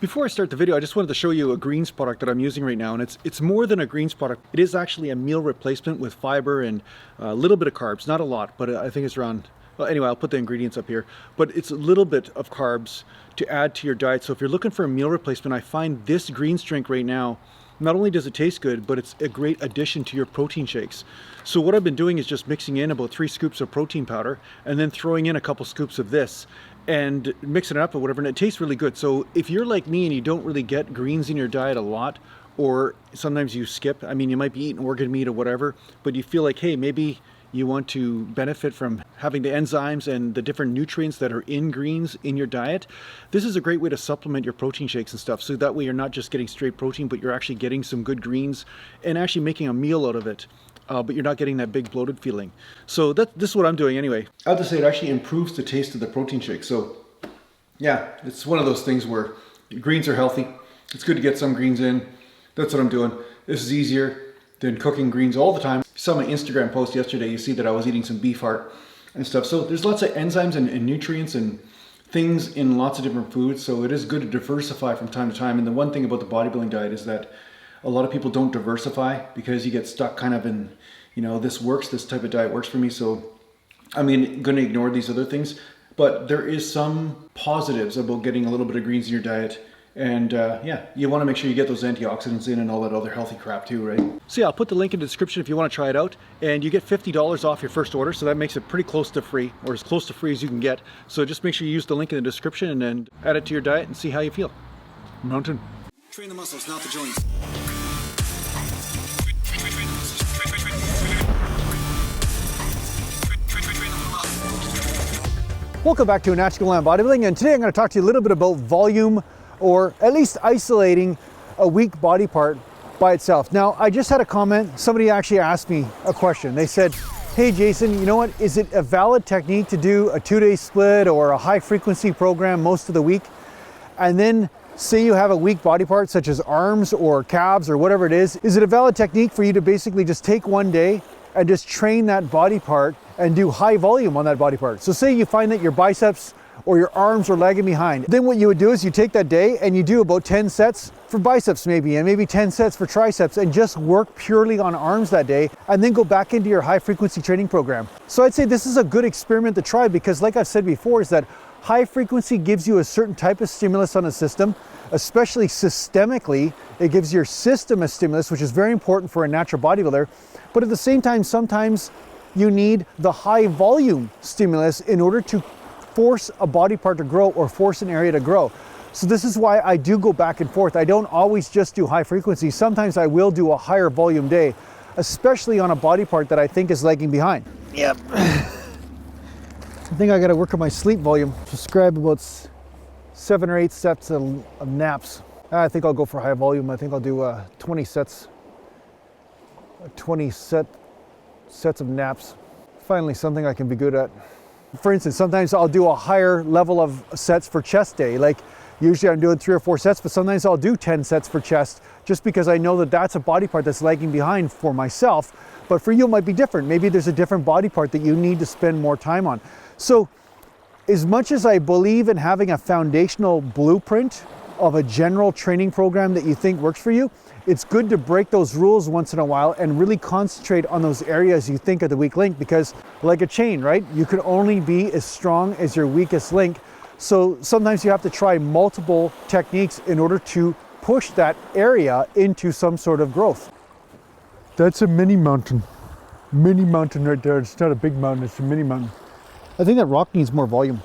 Before I start the video, I just wanted to show you a greens product that I'm using right now, and it's more than a greens product. It is actually a meal replacement with fiber and a little bit of carbs, not a lot, but I think it's around, well, anyway, I'll put the ingredients up here, but it's a little bit of carbs to add to your diet. So if you're looking for a meal replacement, I find this greens drink right now, not only does it taste good, but it's a great addition to your protein shakes. So what I've been doing is just mixing in about 3 scoops of protein powder and then throwing in a couple scoops of this and mixing it up or whatever, and it tastes really good. So if you're like me and you don't really get greens in your diet a lot, or sometimes you skip, I mean, you might be eating organ meat or whatever, but you feel like, hey, maybe you want to benefit from having the enzymes and the different nutrients that are in greens in your diet, this is a great way to supplement your protein shakes and stuff. So that way you're not just getting straight protein, but you're actually getting some good greens and actually making a meal out of it. But you're not getting that big bloated feeling. So this is what I'm doing anyway. I have to say it actually improves the taste of the protein shake. So yeah, it's one of those things where greens are healthy. It's good to get some greens in. That's what I'm doing. This is easier than cooking greens all the time. You saw my Instagram post yesterday, you see that I was eating some beef heart and stuff. So there's lots of enzymes and nutrients and things in lots of different foods. So it is good to diversify from time to time. And the one thing about the bodybuilding diet is that a lot of people don't diversify because you get stuck kind of in, you know, this type of diet works for me. So I mean, going to ignore these other things, but there is some positives about getting a little bit of greens in your diet. And yeah, you want to make sure you get those antioxidants in and all that other healthy crap too, right? So yeah, I'll put the link in the description if you want to try it out, and you get $50 off your first order. So that makes it pretty close to free, or as close to free as you can get. So just make sure you use the link in the description and add it to your diet and see how you feel. Mountain. Train the muscles, not the joints. Welcome back to Natural Gallant Bodybuilding, and today I'm going to talk to you a little bit about volume, or at least isolating a weak body part by itself. Now, I just had a comment. Somebody actually asked me a question. They said, hey Jason, you know what, is it a valid technique to do a 2-day split or a high frequency program most of the week, and then say you have a weak body part such as arms or calves or whatever it is it a valid technique for you to basically just take one day and just train that body part and do high volume on that body part? So say you find that your biceps or your arms are lagging behind. Then what you would do is you take that day and you do about 10 sets for biceps maybe, and maybe 10 sets for triceps, and just work purely on arms that day, and then go back into your high frequency training program. So I'd say this is a good experiment to try, because like I've said before, is that high frequency gives you a certain type of stimulus on the system, especially systemically. It gives your system a stimulus, which is very important for a natural bodybuilder. But at the same time, sometimes you need the high volume stimulus in order to force a body part to grow or force an area to grow. So this is why I do go back and forth. I don't always just do high frequency. Sometimes I will do a higher volume day, especially on a body part that I think is lagging behind. Yep. I think I got to work on my sleep volume. Just grab about 7 or 8 sets of naps. I think I'll go for high volume. I think I'll do 20 sets. 20 sets of naps. Finally, something I can be good at. For instance, sometimes I'll do a higher level of sets for chest day. Like usually I'm doing 3 or 4 sets, but sometimes I'll do 10 sets for chest, just because I know that that's a body part that's lagging behind for myself. But for you, it might be different. Maybe there's a different body part that you need to spend more time on. So as much as I believe in having a foundational blueprint of a general training program that you think works for you, it's good to break those rules once in a while and really concentrate on those areas you think are the weak link, because like a chain, right? You can only be as strong as your weakest link. So sometimes you have to try multiple techniques in order to push that area into some sort of growth. That's a mini mountain. Mini mountain right there. It's not a big mountain, it's a mini mountain. I think that rock needs more volume.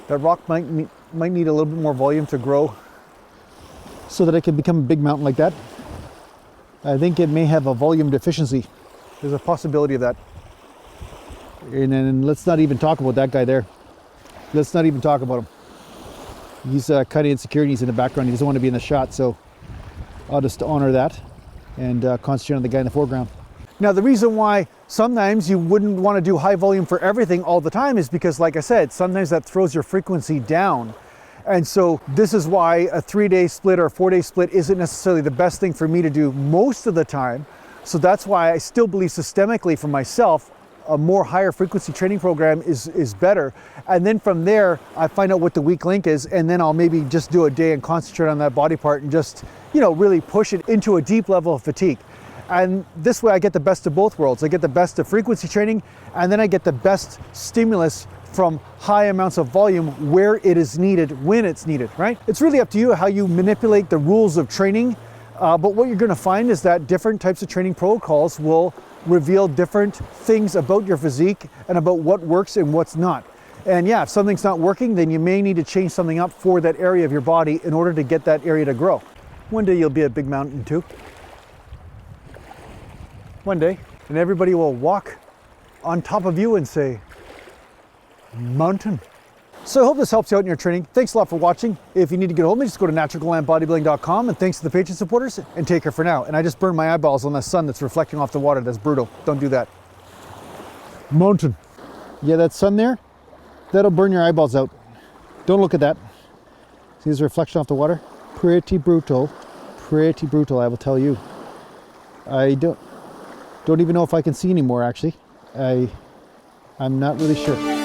That rock might need a little bit more volume to grow so that it can become a big mountain like that. I think it may have a volume deficiency. There's a possibility of that. And then let's not even talk about that guy there. Let's not even talk about him. He's kind of insecure, and he's in the background. He doesn't want to be in the shot, so I'll just honor that and concentrate on the guy in the foreground. Now, the reason why sometimes you wouldn't want to do high volume for everything all the time is because, like I said, sometimes that throws your frequency down. And so this is why a 3-day split or a 4-day split isn't necessarily the best thing for me to do most of the time. So that's why I still believe systemically for myself, a more higher frequency training program is better. And then from there, I find out what the weak link is, and then I'll maybe just do a day and concentrate on that body part and just, you know, really push it into a deep level of fatigue. And this way I get the best of both worlds. I get the best of frequency training, and then I get the best stimulus from high amounts of volume where it is needed, when it's needed, right? It's really up to you how you manipulate the rules of training. But what you're gonna find is that different types of training protocols will reveal different things about your physique and about what works and what's not. And yeah, if something's not working, then you may need to change something up for that area of your body in order to get that area to grow. One day you'll be a big mountain too. One day, and everybody will walk on top of you and say, mountain. So I hope this helps you out in your training. Thanks a lot for watching. If you need to get a hold of me, just go to naturalgallantbodybuilding.com, and thanks to the Patreon supporters, and take care for now. And I just burned my eyeballs on the sun that's reflecting off the water. That's brutal. Don't do that. Mountain. Yeah, that sun there, that'll burn your eyeballs out. Don't look at that. See this reflection off the water? Pretty brutal, I will tell you. I don't even know if I can see anymore, actually. I'm not really sure.